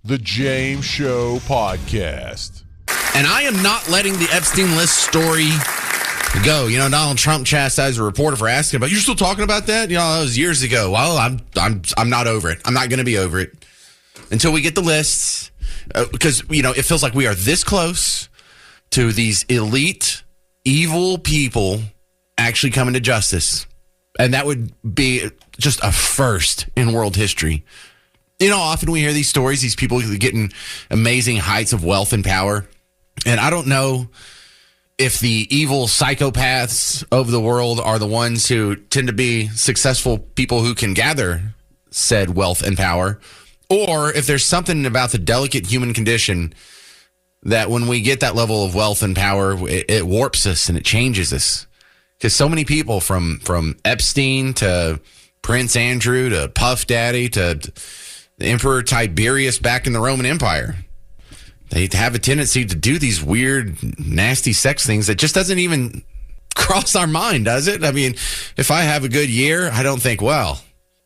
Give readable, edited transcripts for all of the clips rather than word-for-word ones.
The James Show Podcast. And I am not letting the Epstein list story go. You know, Donald Trump chastised a reporter for asking about, you're still talking about that? You know, that was years ago. Well, I'm not over it. I'm not going to be over it until we get the lists. Because, you know, it feels like we are this close to these elite, evil people actually coming to justice. And that would be just a first in world history. You know, often we hear these stories, these people getting amazing heights of wealth and power. And I don't know if the evil psychopaths of the world are the ones who tend to be successful people who can gather said wealth and power, or if there's something about the delicate human condition that when we get that level of wealth and power, it warps us and it changes us. Because so many people from Epstein to Prince Andrew to Puff Daddy to the Emperor Tiberius back in the Roman Empire, they have a tendency to do these weird, nasty sex things that just doesn't even cross our mind, does it? I mean, if I have a good year, I don't think, well,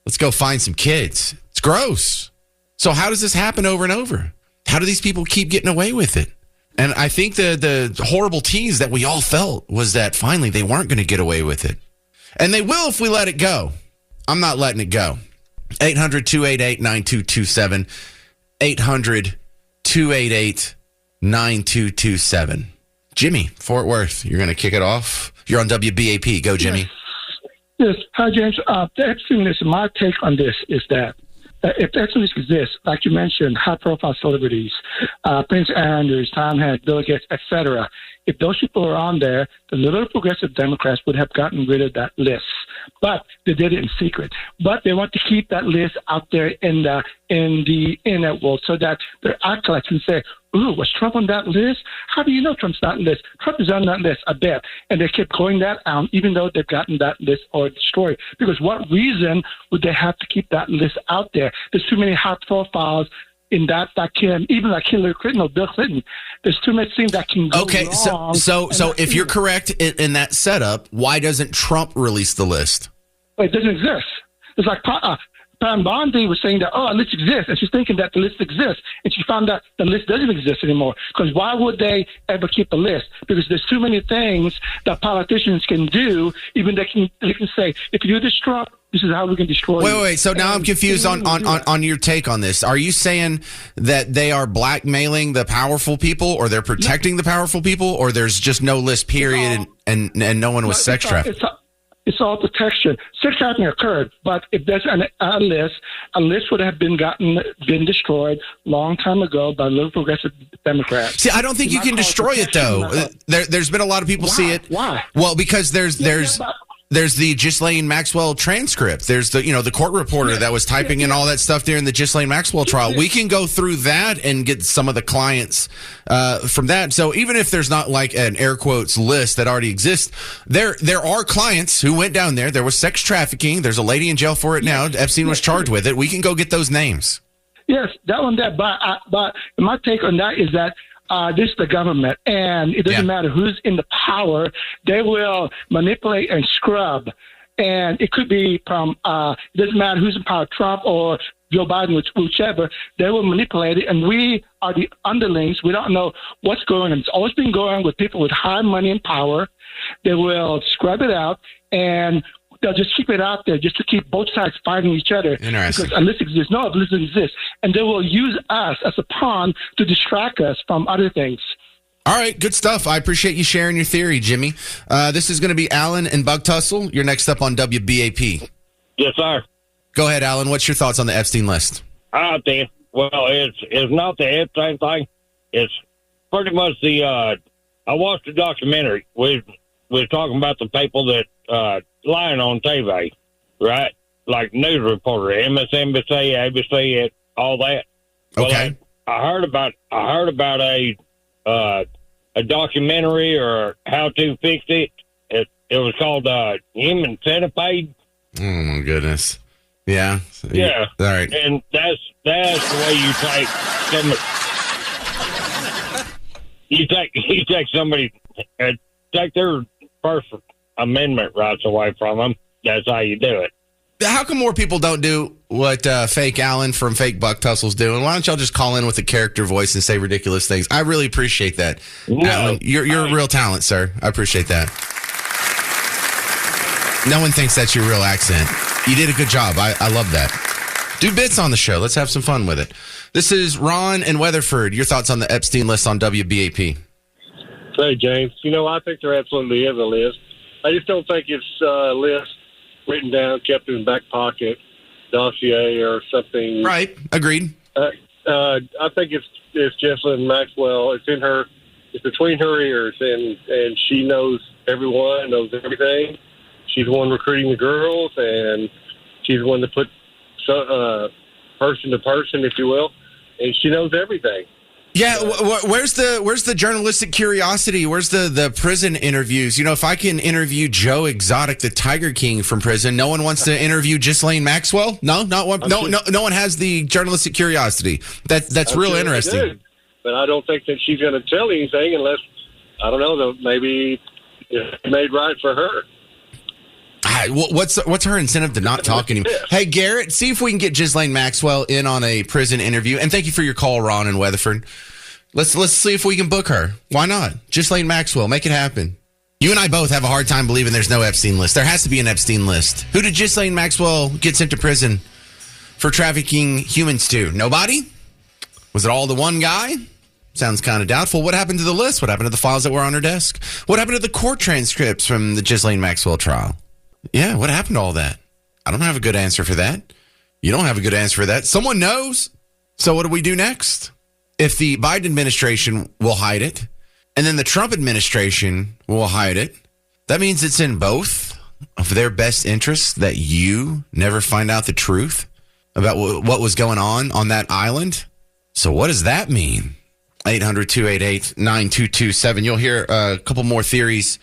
let's go find some kids. It's gross. So how does this happen over and over? How do these people keep getting away with it? And I think the horrible tease that we all felt was that finally they weren't going to get away with it. And they will if we let it go. I'm not letting it go. 800-288-9227. 800-288-9227. Jimmy, Fort Worth, you're going to kick it off. You're on WBAP. Go, Jimmy. Yes. Hi, James. The Epstein list, my take on this is that if Epstein list exists, like you mentioned, high-profile celebrities, Prince Andrew, Tom Hanks, Bill Gates, etc., if those people are on there, the liberal progressive Democrats would have gotten rid of that list. But they did it in secret. But they want to keep that list out there in the internet world so that their acolytes can say, ooh, was Trump on that list? How do you know Trump's not on that list? Trump is on that list, I bet. And they kept going that out, even though they've gotten that list or destroyed. Because what reason would they have to keep that list out there? There's too many high profiles in that can, even like Hillary Clinton or Bill Clinton, there's too much things that can go wrong. So if you're correct in that setup, why doesn't Trump release the list? It doesn't exist. It's like Pam Bondi was saying that, a list exists, and she's thinking that the list exists, and she found out the list doesn't exist anymore. Because why would they ever keep a list? Because there's too many things that politicians can do, even they can say, if you do this, Trump, this is how we can destroy you. Wait. So now I'm confused on your take on this. Are you saying that they are blackmailing the powerful people, or they're protecting the powerful people, or there's just no list, period, and no one was sex trafficked? It's all protection. Sex trafficking occurred, but if there's a list would have been destroyed long time ago by liberal progressive Democrats. See, I don't think you can destroy it, though. There's been a lot of people see it. Why? Well, because there's the Ghislaine Maxwell transcript. There's the court reporter that was typing in all that stuff during the Ghislaine Maxwell trial. We can go through that and get some of the clients from that. So even if there's not like an air quotes list that already exists, there are clients who went down there. There was sex trafficking. There's a lady in jail for it now. Epstein was charged with it. We can go get those names. Yes, that one there. But my take on that is that this is the government, and it doesn't matter who's in the power. They will manipulate and scrub, and it could be from it doesn't matter who's in power, Trump or Joe Biden, whichever. They will manipulate it, and we are the underlings. We don't know what's going on. It's always been going on with people with high money and power. They will scrub it out, and they'll just keep it out there just to keep both sides fighting each other. Interesting. Because unless it exists, no, unless it exists. And they will use us as a pawn to distract us from other things. All right, good stuff. I appreciate you sharing your theory, Jimmy. This is going to be Alan and Bug Tussle. You're next up on WBAP. Yes, sir. Go ahead, Alan. What's your thoughts on the Epstein list? It's not the Epstein thing. It's pretty much I watched the documentary. We were talking about the people that lying on TV, right? Like news reporter, MSNBC, ABC, all that. Okay. Well, I heard about a documentary or how to fix it. It was called Human Centipede. Oh my goodness. Yeah. Yeah. All right. And that's the way you take somebody. You take somebody, take their First Amendment rights away from them. That's how you do it. How come more people don't do what Fake Alan from Fake Buck Tussle's doing? Why don't y'all just call in with a character voice and say ridiculous things? I really appreciate that. No, Alan, you're a real talent, sir. I appreciate that. No one thinks that's your real accent. You did a good job. I love that. Do bits on the show. Let's have some fun with it. This is Ron and Weatherford. Your thoughts on the Epstein list on WBAP? Hey, James. I think there absolutely is a list. I just don't think it's a list written down, kept in the back pocket, dossier or something. Right. Agreed. I think it's Jessalyn Maxwell. It's between her ears, and she knows everyone, knows everything. She's the one recruiting the girls, and she's the one that put person to person, if you will, and she knows everything. Yeah, where's the journalistic curiosity? Where's the prison interviews? If I can interview Joe Exotic, the Tiger King from prison, no one wants to interview Ghislaine Maxwell? No, not one. No one has the journalistic curiosity. That's real interesting. But I don't think that she's going to tell anything unless, I don't know, maybe it's made right for her. What's her incentive to not talk anymore? Hey, Garrett, see if we can get Ghislaine Maxwell in on a prison interview. And thank you for your call, Ron and Weatherford. Let's see if we can book her. Why not? Ghislaine Maxwell, make it happen. You and I both have a hard time believing there's no Epstein list. There has to be an Epstein list. Who did Ghislaine Maxwell get sent to prison for trafficking humans to? Nobody? Was it all the one guy? Sounds kind of doubtful. What happened to the list? What happened to the files that were on her desk? What happened to the court transcripts from the Ghislaine Maxwell trial? Yeah, what happened to all that? I don't have a good answer for that. You don't have a good answer for that. Someone knows. So what do we do next? If the Biden administration will hide it, and then the Trump administration will hide it, that means it's in both of their best interests that you never find out the truth about what was going on that island. So what does that mean? 800-288-9227. You'll hear a couple more theories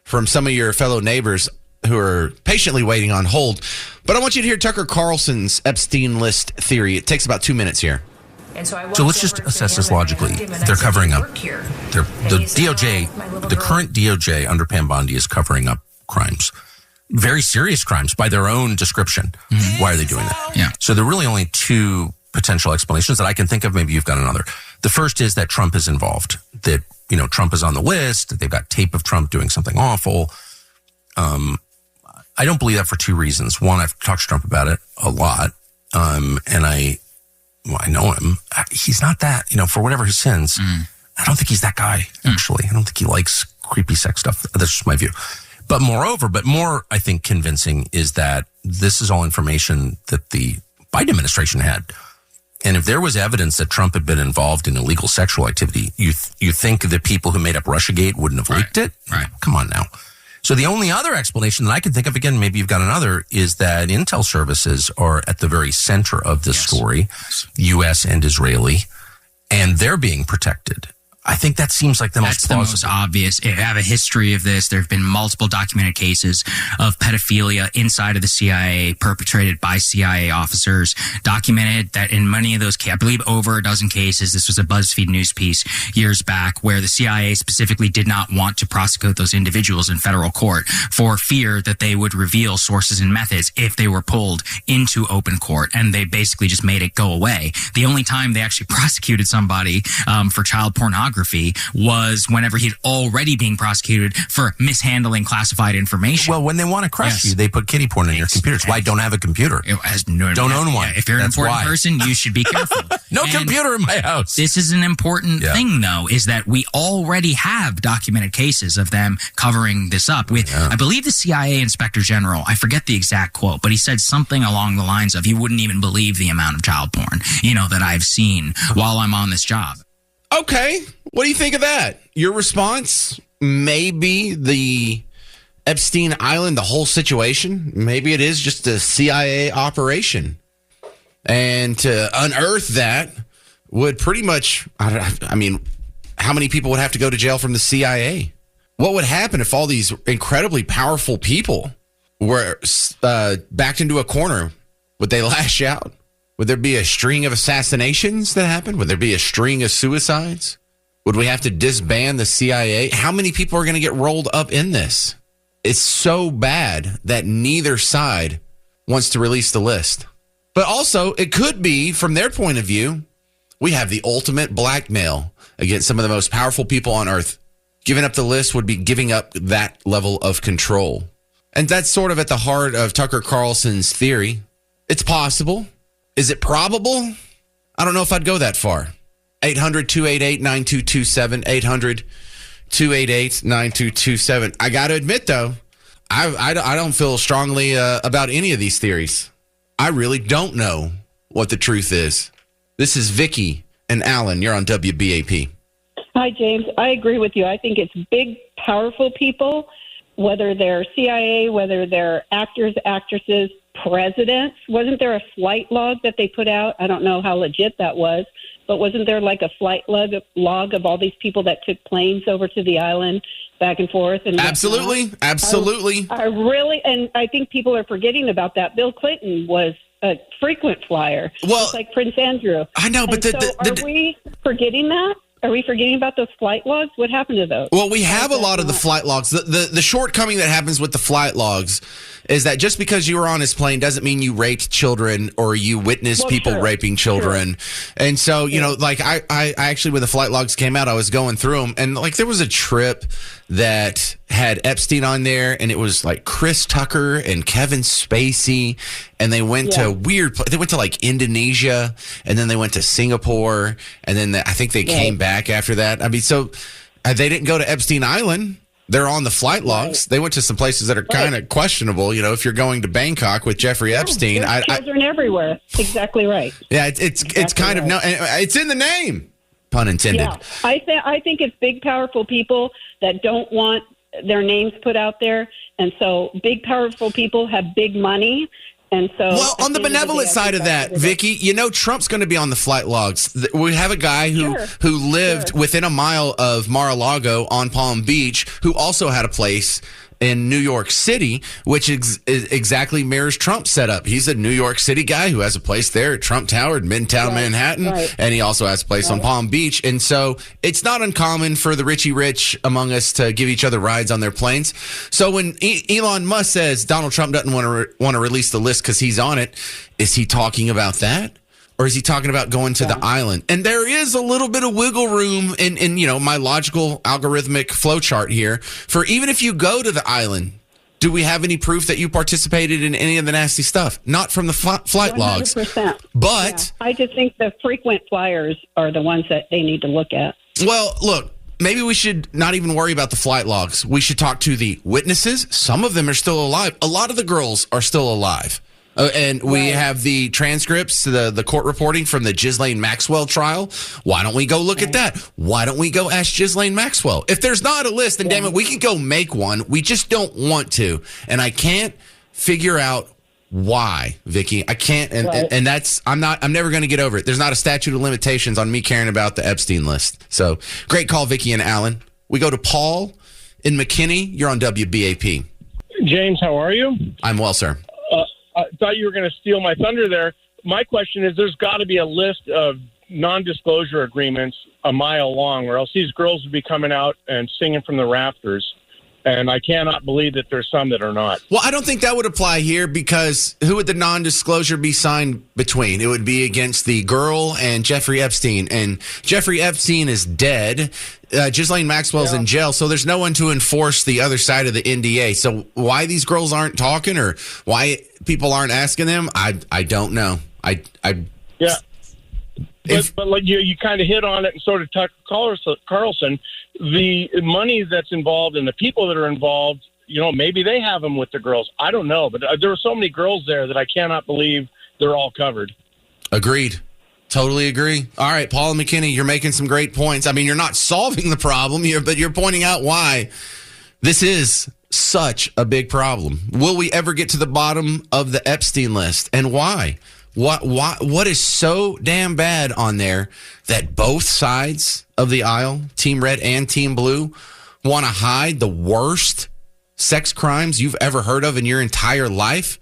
from some of your fellow neighbors who are patiently waiting on hold. But I want you to hear Tucker Carlson's Epstein list theory. It takes about 2 minutes here. So let's just assess this logically. They're covering up. The DOJ, the current DOJ under Pam Bondi is covering up crimes. Very serious crimes by their own description. Mm-hmm. Why are they doing that? Yeah. So there are really only two potential explanations that I can think of. Maybe you've got another. The first is that Trump is involved. That, Trump is on the list. That they've got tape of Trump doing something awful. I don't believe that for two reasons. One, I've talked to Trump about it a lot. And I know him. He's not that, for whatever his sins. I don't think he's that guy, actually. I don't think he likes creepy sex stuff. That's just my view. But more, I think, convincing is that this is all information that the Biden administration had. And if there was evidence that Trump had been involved in illegal sexual activity, you think the people who made up Russiagate wouldn't have leaked it? Right. Come on now. So the only other explanation that I can think of, again, maybe you've got another, is that intel services are at the very center of this story, U.S. and Israeli, and they're being protected. I think that seems like the most plausible. That's the most obvious. I have a history of this. There have been multiple documented cases of pedophilia inside of the CIA perpetrated by CIA officers. Documented that in many of those cases, I believe over a dozen cases, this was a BuzzFeed news piece years back, where the CIA specifically did not want to prosecute those individuals in federal court for fear that they would reveal sources and methods if they were pulled into open court. And they basically just made it go away. The only time they actually prosecuted somebody for child pornography was whenever he'd already being prosecuted for mishandling classified information. Well, when they want to crush you, they put kiddie porn in your computer. It's why I don't have a computer. Don't own one. If you're an important person, you should be careful. No computer in my house. This is an important thing, though, is that we already have documented cases of them covering this up. I believe the CIA Inspector General, I forget the exact quote, but he said something along the lines of, you wouldn't even believe the amount of child porn, that I've seen while I'm on this job. Okay. What do you think of that? Your response? Maybe the Epstein Island, the whole situation, maybe it is just a CIA operation. And to unearth that would pretty much, I mean, how many people would have to go to jail from the CIA? What would happen if all these incredibly powerful people were backed into a corner? Would they lash out? Would there be a string of assassinations that happened? Would there be a string of suicides? Would we have to disband the CIA? How many people are going to get rolled up in this? It's so bad that neither side wants to release the list. But also, it could be, from their point of view, we have the ultimate blackmail against some of the most powerful people on earth. Giving up the list would be giving up that level of control. And that's sort of at the heart of Tucker Carlson's theory. It's possible. Is it probable? I don't know if I'd go that far. 800-288-9227. 800-288-9227. I got to admit, though, I don't feel strongly about any of these theories. I really don't know what the truth is. This is Vicky and Alan. You're on WBAP. Hi, James. I agree with you. I think it's big, powerful people, whether they're CIA, whether they're actors, actresses, presidents. Wasn't there a flight log that they put out? I don't know how legit that was, but wasn't there like a flight log of all these people that took planes over to the island back and forth? And absolutely. I really, and I think people are forgetting about that. Bill Clinton was a frequent flyer, just like Prince Andrew. I know, but are we forgetting that? Are we forgetting about those flight logs? What happened to those? Well, we have a lot of the flight logs. The shortcoming that happens with the flight logs is that just because you were on his plane doesn't mean you raped children or you witnessed people raping children. Sure. And so, you know, like I actually, when the flight logs came out, I was going through them, and like there was a trip that had Epstein on there, and it was like Chris Tucker and Kevin Spacey, and they went to they went to like Indonesia, and then they went to Singapore, and then I think they came back after that. I mean, so they didn't go to Epstein Island. They're on the flight logs. They went to some places that are kind of questionable. You know, if you're going to Bangkok with Jeffrey Epstein, children everywhere. Exactly right. Yeah, it's kind of it's in the name, pun intended. Yeah, I think it's big, powerful people that don't want their names put out there, and so big, powerful people have big money. And so, well, on the benevolent side of that, Vicky, you know, Trump's going to be on the flight logs. We have a guy who lived within a mile of Mar-a-Lago on Palm Beach, who also had a place in New York City, which exactly mirrors Trump's setup. He's a New York City guy who has a place there at Trump Tower in Midtown Manhattan, and he also has a place on Palm Beach. And so it's not uncommon for the Richie Rich among us to give each other rides on their planes. So when Elon Musk says Donald Trump doesn't want to release the list because he's on it, is he talking about that? Or is he talking about going to the island? And there is a little bit of wiggle room in you know, my logical algorithmic flow chart here for even if you go to the island, do we have any proof that you participated in any of the nasty stuff? Not from the flight logs. 100%. But I just think the frequent flyers are the ones that they need to look at. Well, look, maybe we should not even worry about the flight logs. We should talk to the witnesses. Some of them are still alive. A lot of the girls are still alive. And we have the transcripts, the court reporting from the Ghislaine Maxwell trial. Why don't we go look at that? Why don't we go ask Ghislaine Maxwell? If there's not a list, then damn it, we could go make one. We just don't want to. And I can't figure out why, Vicky. I can't. And that's, I'm never going to get over it. There's not a statute of limitations on me caring about the Epstein list. So great call, Vicky and Alan. We go to Paul in McKinney. You're on WBAP. James, how are you? I'm well, sir. I thought you were going to steal my thunder there. My question is, there's got to be a list of non-disclosure agreements a mile long, or else these girls would be coming out and singing from the rafters. And I cannot believe that there's some that are not. Well, I don't think that would apply here because who would the non-disclosure be signed between? It would be against the girl and Jeffrey Epstein. And Jeffrey Epstein is dead. Ghislaine Maxwell's in jail, so there's no one to enforce the other side of the NDA. So why these girls aren't talking or why people aren't asking them, I don't know. Yeah. But like you kind of hit on it and sort of Tucker Carlson, the money that's involved and the people that are involved, you know, maybe they have them with the girls. I don't know. But there are so many girls there that I cannot believe they're all covered. Agreed. Totally agree. All right, Paul and McKinney, you're making some great points. I mean, you're not solving the problem here, but you're pointing out why this is such a big problem. Will we ever get to the bottom of the Epstein list, and why? What is so damn bad on there that both sides of the aisle, Team Red and Team Blue, want to hide the worst sex crimes you've ever heard of in your entire life?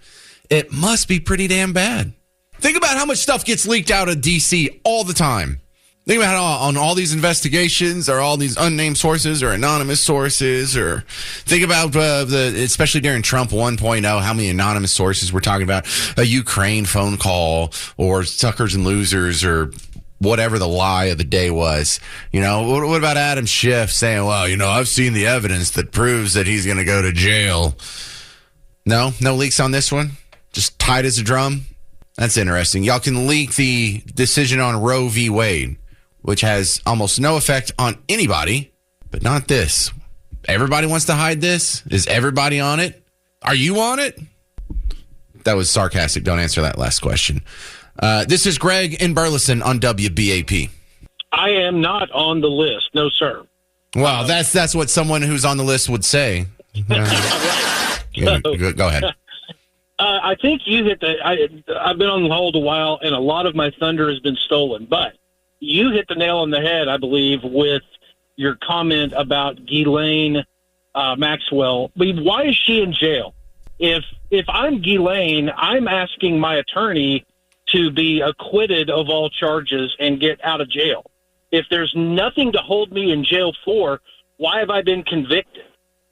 It must be pretty damn bad. Think about how much stuff gets leaked out of D.C. all the time. Think about how on all these investigations or all these unnamed sources or anonymous sources, or think about especially during Trump 1.0, how many anonymous sources we're talking about, a Ukraine phone call or suckers and losers or whatever the lie of the day was. What about Adam Schiff saying, well, I've seen the evidence that proves that he's going to go to jail. No leaks on this one? Just tight as a drum? That's interesting. Y'all can leak the decision on Roe v. Wade, which has almost no effect on anybody, but not this. Everybody wants to hide this? Is everybody on it? Are you on it? That was sarcastic. Don't answer that last question. This is Greg in Burleson on WBAP. I am not on the list. No, sir. Well, that's what someone who's on the list would say. Go ahead. I think you hit I've been on hold a while, and a lot of my thunder has been stolen, but you hit the nail on the head, I believe, with your comment about Ghislaine Maxwell. But why is she in jail? If I'm Ghislaine, I'm asking my attorney to be acquitted of all charges and get out of jail. If there's nothing to hold me in jail for, why have I been convicted?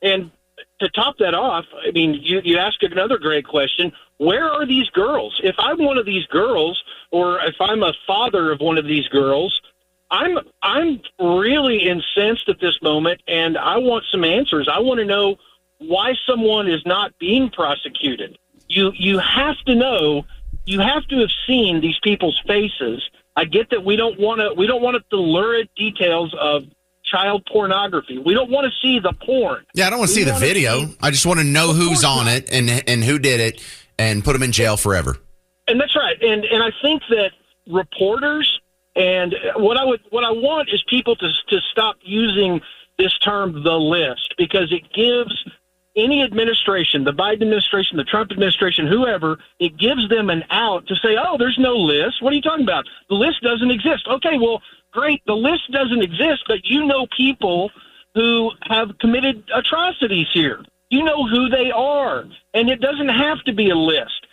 And to top that off, I mean, you ask another great question. Where are these girls? If I'm one of these girls, or if I'm a father of one of these girls, I'm really incensed at this moment, and I want some answers. I want to know why someone is not being prosecuted. You have to know. You have to have seen these people's faces. I get that we don't want the lurid details of child pornography. We don't want to see the porn. Yeah, I don't want to see the video. I just want to know who's on it and who did it and put them in jail forever. And that's right. And I think that reporters and what I want is people to stop using this term, the list, because it gives any administration, the Biden administration, the Trump administration, whoever, it gives them an out to say, oh, there's no list. What are you talking about? The list doesn't exist. Okay, well, great. The list doesn't exist, but you know people who have committed atrocities here. You know who they are, and it doesn't have to be a list.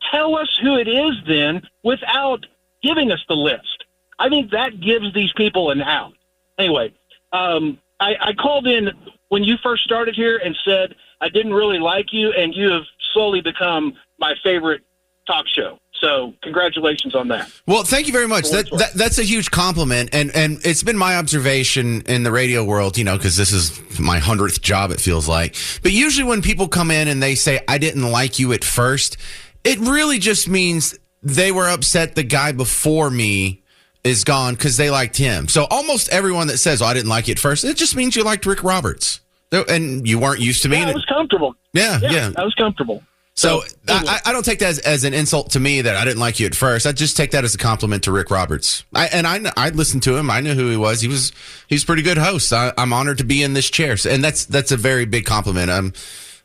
Tell us who it is then without giving us the list. I think that gives these people an out. Anyway, I called in when you first started here and said I didn't really like you, and you have slowly become my favorite talk show. So congratulations on that. Well, thank you very much. That's a huge compliment. And it's been my observation in the radio world, because this is my 100th job, it feels like. But usually when people come in and they say, I didn't like you at first, it really just means they were upset the guy before me is gone because they liked him. So almost everyone that says, I didn't like you at first, it just means you liked Rick Roberts. And you weren't used to me. Yeah, I was comfortable. Yeah. I was comfortable. So I don't take that as an insult to me that I didn't like you at first. I just take that as a compliment to Rick Roberts. I listened to him. I knew who he was. He's a pretty good host. I'm honored to be in this chair, and that's a very big compliment.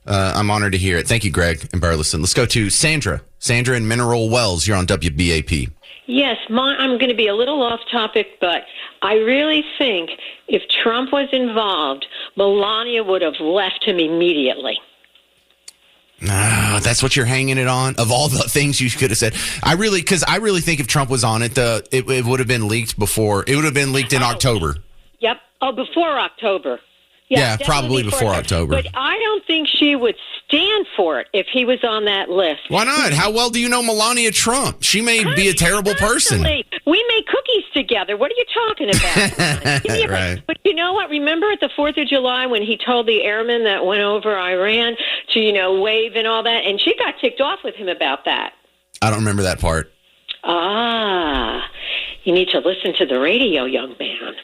I'm honored to hear it. Thank you, Greg in Burleson. Let's go to Sandra. Sandra in Mineral Wells. You're on WBAP. Yes, I'm going to be a little off topic, but I really think if Trump was involved, Melania would have left him immediately. That's what you're hanging it on. Of all the things you could have said, I really think if Trump was on it, it would have been leaked before. It would have been leaked in October. Yep. Oh, before October. Yeah, probably before October. But I don't think she would stand for it if he was on that list. Why not? How well do you know Melania Trump? She may be a terrible person. We made cookies together. What are you talking about? Right. But you know what? Remember at the 4th of July when he told the airmen that went over Iran to, wave and all that? And she got ticked off with him about that. I don't remember that part. You need to listen to the radio, young man.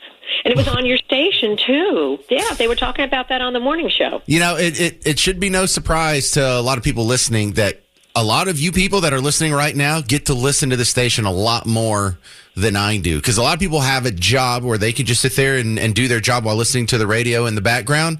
And it was on your station, too. Yeah, they were talking about that on the morning show. It should be no surprise to a lot of people listening that a lot of you people that are listening right now get to listen to the station a lot more than I do. Because a lot of people have a job where they can just sit there and do their job while listening to the radio in the background.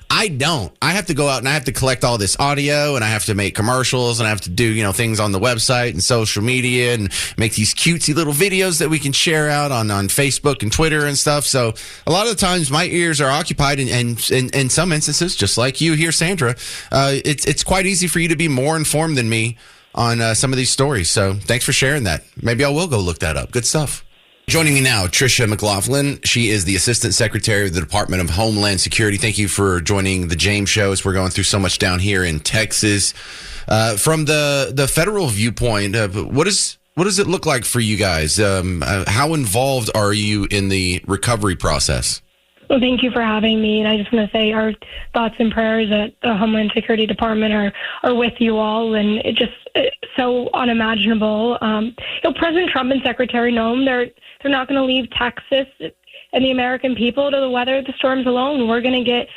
I don't. I have to go out and I have to collect all this audio and I have to make commercials and I have to do, things on the website and social media and make these cutesy little videos that we can share out on Facebook and Twitter and stuff. So a lot of the times my ears are occupied and in some instances, just like you here, Sandra, it's quite easy for you to be more informed than me on some of these stories. So thanks for sharing that. Maybe I will go look that up. Good stuff. Joining me now, Tricia McLaughlin. She is the Assistant Secretary of the Department of Homeland Security. Thank you for joining the James Show as we're going through so much down here in Texas. From the federal viewpoint, what does it look like for you guys? How involved are you in the recovery process? Well, thank you for having me. And I just want to say our thoughts and prayers at the Homeland Security Department are with you all. And it's so unimaginable. President Trump and Secretary Noem, they're not going to leave Texas and the American people to weather the storms alone. We're going to get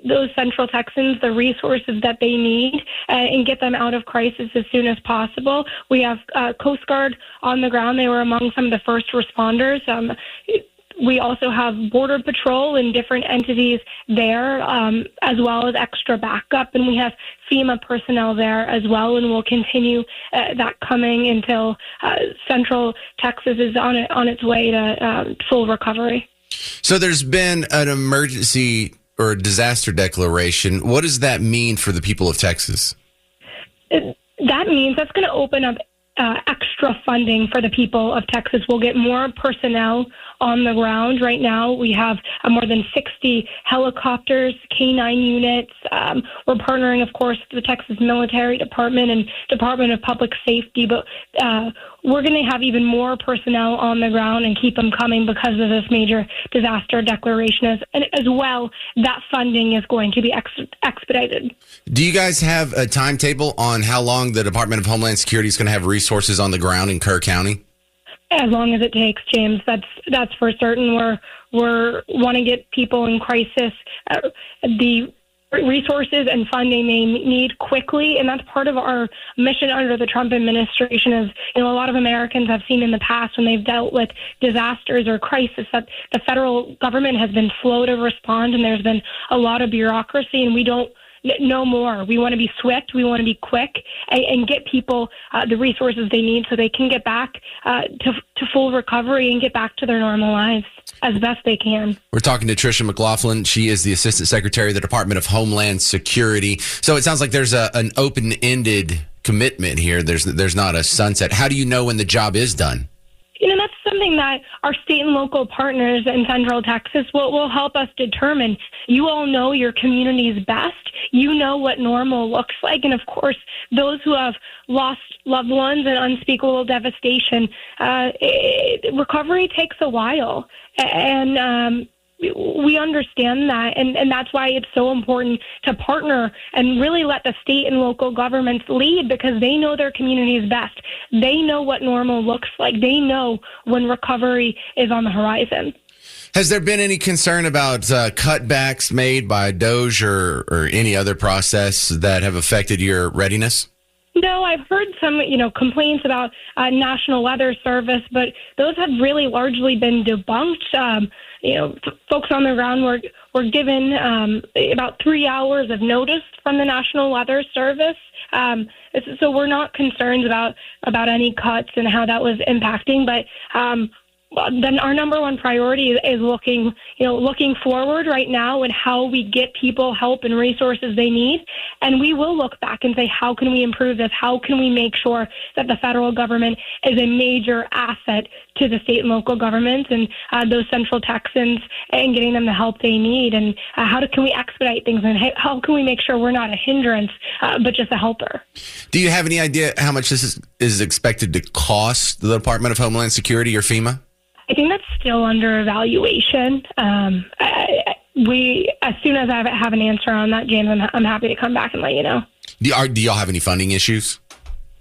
those Central Texans the resources that they need and get them out of crisis as soon as possible. We have Coast Guard on the ground. They were among some of the first responders. We also have Border Patrol and different entities there, as well as extra backup. And we have FEMA personnel there as well, and we'll continue that coming until Central Texas is on its way to full recovery. So there's been an emergency or disaster declaration. What does that mean for the people of Texas? That means that's going to open up extra funding for the people of Texas. We'll get more personnel on the ground. Right now, we have more than 60 helicopters, K-9 units. We're partnering, of course, with the Texas Military Department and Department of Public Safety, but we're going to have even more personnel on the ground and keep them coming because of this major disaster declaration. As well, that funding is going to be expedited. Do you guys have a timetable on how long the Department of Homeland Security is going to have resources on the ground in Kerr County? As long as it takes, James. That's for certain. We're want to get people in crisis the resources and funding they need quickly, and that's part of our mission under the Trump administration. Is a lot of Americans have seen in the past when they've dealt with disasters or crisis that the federal government has been slow to respond, and there's been a lot of bureaucracy, and we don't. No more. We want to be swift. We want to be quick and get people the resources they need so they can get back to full recovery and get back to their normal lives as best they can. We're talking to Tricia McLaughlin. She is the Assistant Secretary of the Department of Homeland Security. So it sounds like there's an open-ended commitment here. There's not a sunset. How do you know when the job is done? That's something that our state and local partners in Central Texas will help us determine. You all know your communities best. You know what normal looks like. And, of course, those who have lost loved ones and unspeakable devastation, recovery takes a while. And we understand that, and that's why it's so important to partner and really let the state and local governments lead, because they know their communities best. They know what normal looks like. They know when recovery is on the horizon. Has there been any concern about cutbacks made by DOJ or any other process that have affected your readiness? No, I've heard some, complaints about National Weather Service, but those have really largely been debunked. Folks on the ground were given about 3 hours of notice from the National Weather Service. So we're not concerned about any cuts and how that was impacting, but then our number one priority is looking forward right now and how we get people help and resources they need. And we will look back and say, how can we improve this? How can we make sure that the federal government is a major asset to the state and local governments and those Central Texans and getting them the help they need? And can we expedite things? And how can we make sure we're not a hindrance, but just a helper? Do you have any idea how much this is expected to cost the Department of Homeland Security or FEMA? I think that's still under evaluation. As soon as I have an answer on that, James, I'm happy to come back and let you know. Do y'all have any funding issues?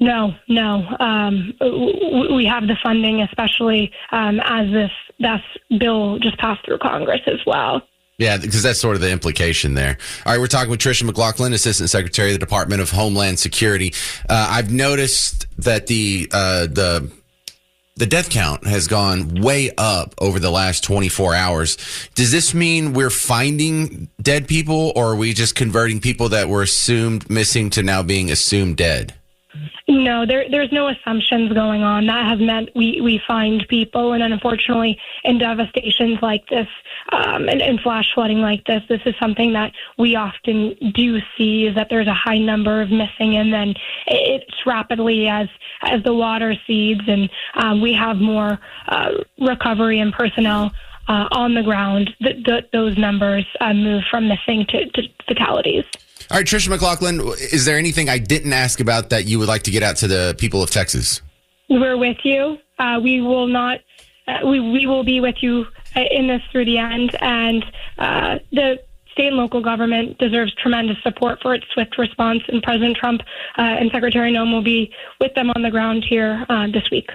No. We have the funding, especially as this bill just passed through Congress as well. Yeah, because that's sort of the implication there. All right, we're talking with Tricia McLaughlin, Assistant Secretary of the Department of Homeland Security. I've noticed that the death count has gone way up over the last 24 hours. Does this mean we're finding dead people, or are we just converting people that were assumed missing to now being assumed dead? No, there's no assumptions going on. That has meant we find people, and unfortunately, in devastations like this, and flash flooding like this is something that we often do see, is that there's a high number of missing, and then it's rapidly as the water cedes, and we have more recovery and personnel on the ground, those numbers move from missing to fatalities. All right, Tricia McLaughlin, is there anything I didn't ask about that you would like to get out to the people of Texas? We're with you. We will not. We will be with you in this through the end, and the state and local government deserves tremendous support for its swift response, and President Trump and Secretary Noem will be with them on the ground here this week.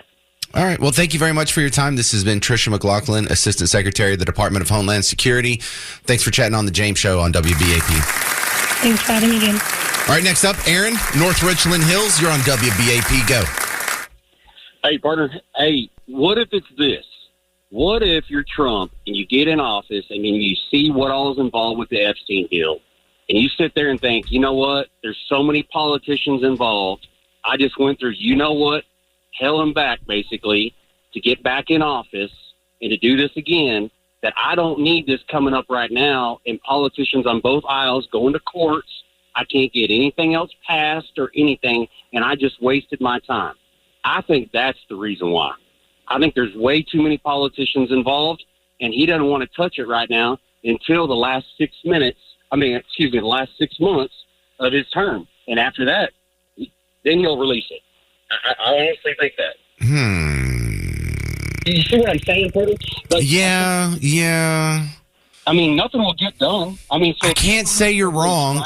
All right. Well, thank you very much for your time. This has been Tricia McLaughlin, Assistant Secretary of the Department of Homeland Security. Thanks for chatting on the James Show on WBAP. Thanks for having me, James. All right, next up, Aaron, North Richland Hills. You're on WBAP. Go. Hey, partner. Hey, what if it's this? What if you're Trump and you get in office and then you see what all is involved with the Epstein deal, and you sit there and think, you know what? There's so many politicians involved. I just went through, you know what? Hell and back, basically, to get back in office and to do this again, that I don't need this coming up right now, and politicians on both aisles going to courts. I can't get anything else passed or anything, and I just wasted my time. I think that's the reason why. I think there's way too many politicians involved, and he doesn't want to touch it right now until the last 6 months of his term. And after that, then he'll release it. I honestly think that. You see what I'm saying, Porter? Like, Yeah. I mean, nothing will get done. I mean, so I can't say you're wrong.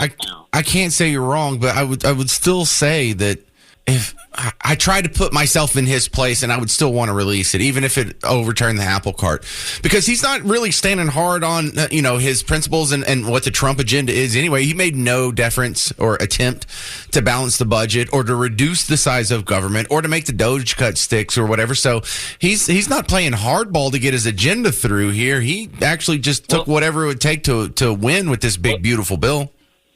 I can't say you're wrong, but I would still say that if I tried to put myself in his place, and I would still want to release it, even if it overturned the apple cart, because he's not really standing hard on his principles and what the Trump agenda is anyway. He made no deference or attempt to balance the budget or to reduce the size of government or to make the Doge cut sticks or whatever. So he's not playing hardball to get his agenda through here. He actually just took whatever it would take to win with this big, beautiful bill.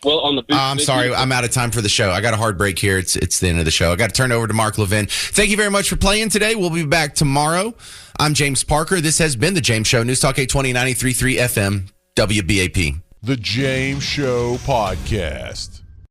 Well, on the I'm sorry, I'm out of time for the show. I got a hard break here. It's the end of the show. I got to turn it over to Mark Levin. Thank you very much for playing today. We'll be back tomorrow. I'm James Parker. This has been The James Show, News Talk 820 93.3 FM, WBAP. The James Show Podcast.